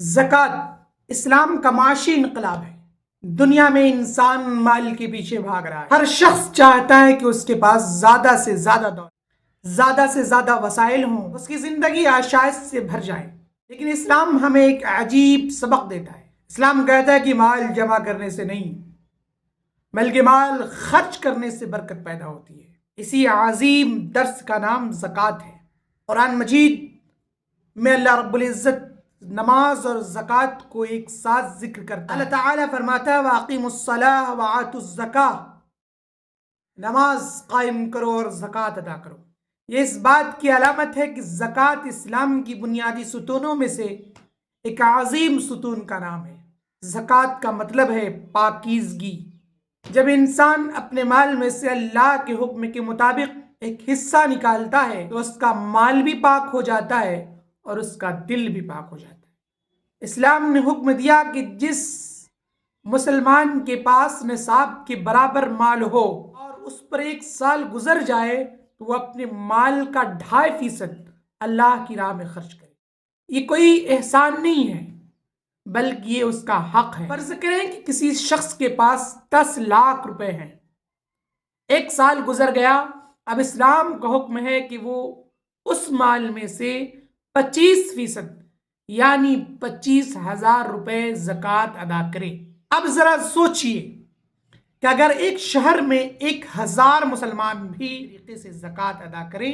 زکوٰۃ اسلام کا معاشی انقلاب ہے۔ دنیا میں انسان مال کے پیچھے بھاگ رہا ہے۔ ہر شخص چاہتا ہے کہ اس کے پاس زیادہ سے زیادہ دولت، زیادہ سے زیادہ وسائل ہوں، اس کی زندگی آشائش سے بھر جائے۔ لیکن اسلام ہمیں ایک عجیب سبق دیتا ہے۔ اسلام کہتا ہے کہ مال جمع کرنے سے نہیں، بلکہ مال خرچ کرنے سے برکت پیدا ہوتی ہے۔ اسی عظیم درس کا نام زکوٰۃ ہے۔ قرآن مجید میں اللہ رب العزت نماز اور زکوٰۃ کو ایک ساتھ ذکر کرتا ہے۔ اللہ تعالیٰ فرماتا ہے وَأَقِیمُوا الصَّلَاةَ وَآتُوا الزَّکَاةَ، نماز قائم کرو اور زکوٰۃ ادا کرو۔ یہ اس بات کی علامت ہے کہ زکوٰۃ اسلام کی بنیادی ستونوں میں سے ایک عظیم ستون کا نام ہے۔ زکوٰۃ کا مطلب ہے پاکیزگی۔ جب انسان اپنے مال میں سے اللہ کے حکم کے مطابق ایک حصہ نکالتا ہے تو اس کا مال بھی پاک ہو جاتا ہے اور اس کا دل بھی پاک ہو جاتا ہے۔ اسلام نے حکم دیا کہ جس مسلمان کے پاس نصاب کے برابر مال ہو اور اس پر 1 سال گزر جائے تو وہ اپنے مال کا 2.5% اللہ کی راہ میں خرچ کرے۔ یہ کوئی احسان نہیں ہے بلکہ یہ اس کا حق ہے۔ فرض کریں کہ کسی شخص کے پاس 10 لاکھ روپے ہیں، 1 سال گزر گیا، اب اسلام کا حکم ہے کہ وہ اس مال میں سے 25% یعنی 25,000 روپے زکوٰۃ ادا کرے۔ اب ذرا سوچئے کہ اگر ایک شہر میں 1,000 مسلمان بھی طریقے سے زکوٰۃ ادا کریں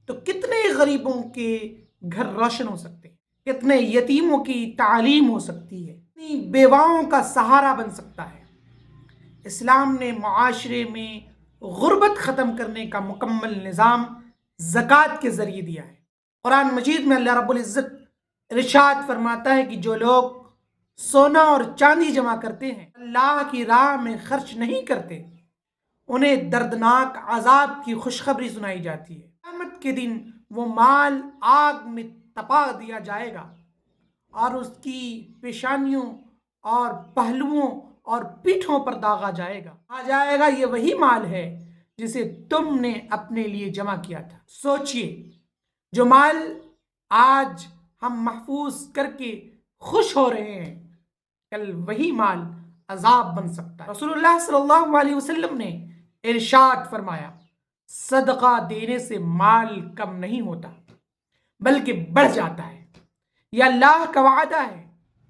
تو کتنے غریبوں کے گھر روشن ہو سکتے ہیں، کتنے یتیموں کی تعلیم ہو سکتی ہے، کتنی بیواؤں کا سہارا بن سکتا ہے۔ اسلام نے معاشرے میں غربت ختم کرنے کا مکمل نظام زکوٰۃ کے ذریعے دیا ہے۔ قرآن مجید میں اللہ رب العزت ارشاد فرماتا ہے کہ جو لوگ سونا اور چاندی جمع کرتے ہیں، اللہ کی راہ میں خرچ نہیں کرتے، انہیں دردناک عذاب کی خوشخبری سنائی جاتی ہے۔ قیامت کے دن وہ مال آگ میں تپا دیا جائے گا اور اس کی پیشانیوں اور پہلوؤں اور پیٹھوں پر داغا جائے گا۔ کہا جائے گا یہ وہی مال ہے جسے تم نے اپنے لیے جمع کیا تھا۔ سوچئے، جو مال آج ہم محفوظ کر کے خوش ہو رہے ہیں، کل وہی مال عذاب بن سکتا ہے۔ رسول اللہ صلی اللہ علیہ وسلم نے ارشاد فرمایا صدقہ دینے سے مال کم نہیں ہوتا بلکہ بڑھ جاتا ہے۔ یہ اللہ کا وعدہ ہے۔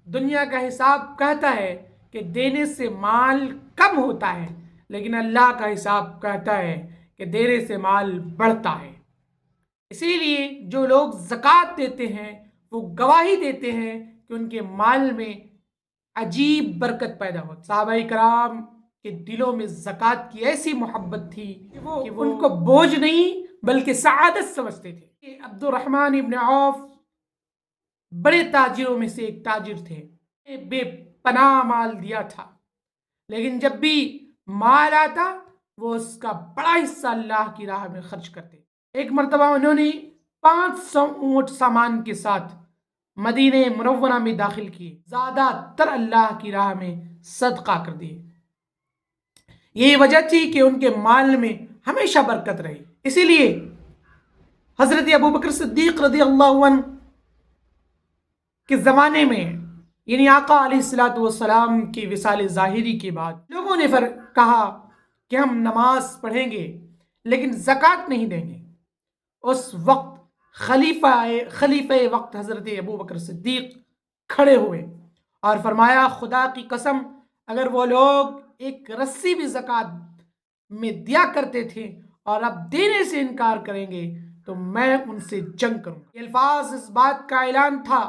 دنیا کا حساب کہتا ہے کہ دینے سے مال کم ہوتا ہے، لیکن اللہ کا حساب کہتا ہے کہ دینے سے مال بڑھتا ہے۔ اسی لیے جو لوگ زکوٰۃ دیتے ہیں وہ گواہی دیتے ہیں کہ ان کے مال میں عجیب برکت پیدا ہوتی۔ صحابہ کرام کے دلوں میں زکوٰۃ کی ایسی محبت تھی کہ وہ ان کو بوجھ نہیں بلکہ سعادت سمجھتے تھے۔ عبد الرحمن ابن عوف بڑے تاجروں میں سے ایک تاجر تھے، بے پناہ مال دیا تھا، لیکن جب بھی مال آتا وہ اس کا بڑا حصہ اللہ کی راہ میں خرچ کرتے۔ ایک مرتبہ انہوں نے 500 اونٹ سامان کے ساتھ مدینہ منورہ میں داخل کیے، زیادہ تر اللہ کی راہ میں صدقہ کر دیے۔ یہی وجہ تھی کہ ان کے مال میں ہمیشہ برکت رہی۔ اسی لیے حضرت ابوبکر صدیق رضی اللہ عنہ کے زمانے میں، یعنی آقا علیہ السلام کی وصال ظاہری کے بعد، لوگوں نے کہا کہ ہم نماز پڑھیں گے لیکن زکوٰۃ نہیں دیں گے۔ اس وقت خلیفہ وقت حضرت ابوبکر صدیق کھڑے ہوئے اور فرمایا خدا کی قسم اگر وہ لوگ ایک رسی بھی زکوٰۃ میں دیا کرتے تھے اور اب دینے سے انکار کریں گے تو میں ان سے جنگ کروں گا۔ یہ الفاظ اس بات کا اعلان تھا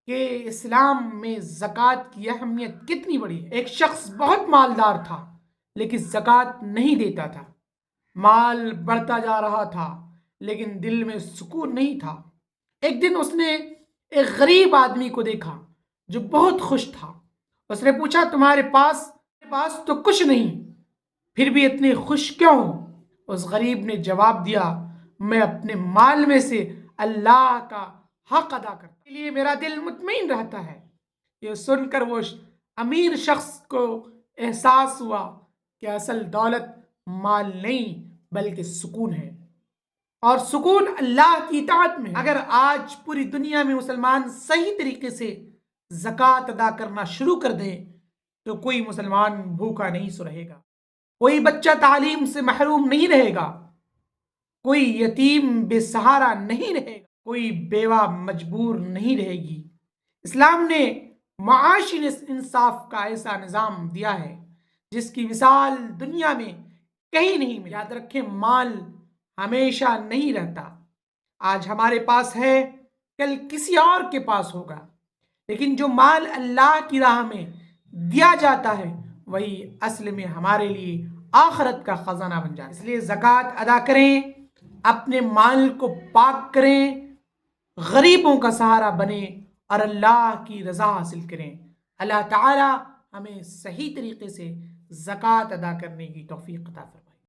کہ اسلام میں زکوٰۃ کی اہمیت کتنی بڑی ہے۔ ایک شخص بہت مالدار تھا لیکن زکوٰۃ نہیں دیتا تھا، مال بڑھتا جا رہا تھا لیکن دل میں سکون نہیں تھا۔ ایک دن اس نے ایک غریب آدمی کو دیکھا جو بہت خوش تھا۔ اس نے پوچھا تمہارے پاس تو کچھ نہیں، پھر بھی اتنے خوش کیوں ہو؟ اس غریب نے جواب دیا میں اپنے مال میں سے اللہ کا حق ادا کرتا ہوں، اس لیے میرا دل مطمئن رہتا ہے۔ یہ سن کر وہ امیر شخص کو احساس ہوا کہ اصل دولت مال نہیں بلکہ سکون ہے۔ اور سکون اللہ کی اطاعت میں۔ اگر آج پوری دنیا میں مسلمان صحیح طریقے سے زکوٰۃ ادا کرنا شروع کر دیں تو کوئی مسلمان بھوکا نہیں سو رہے گا، کوئی بچہ تعلیم سے محروم نہیں رہے گا، کوئی یتیم بے سہارا نہیں رہے گا، کوئی بیوہ مجبور نہیں رہے گی۔ اسلام نے معاشی انصاف کا ایسا نظام دیا ہے جس کی مثال دنیا میں کہیں نہیں ملی۔ یاد رکھیں، مال ہمیشہ نہیں رہتا، آج ہمارے پاس ہے کل کسی اور کے پاس ہوگا، لیکن جو مال اللہ کی راہ میں دیا جاتا ہے وہی اصل میں ہمارے لیے آخرت کا خزانہ بن جاتا ہے۔ اس لیے زکوٰۃ ادا کریں، اپنے مال کو پاک کریں، غریبوں کا سہارا بنیں اور اللہ کی رضا حاصل کریں۔ اللہ تعالی ہمیں صحیح طریقے سے زکوٰۃ ادا کرنے کی توفیق عطا فرمائے۔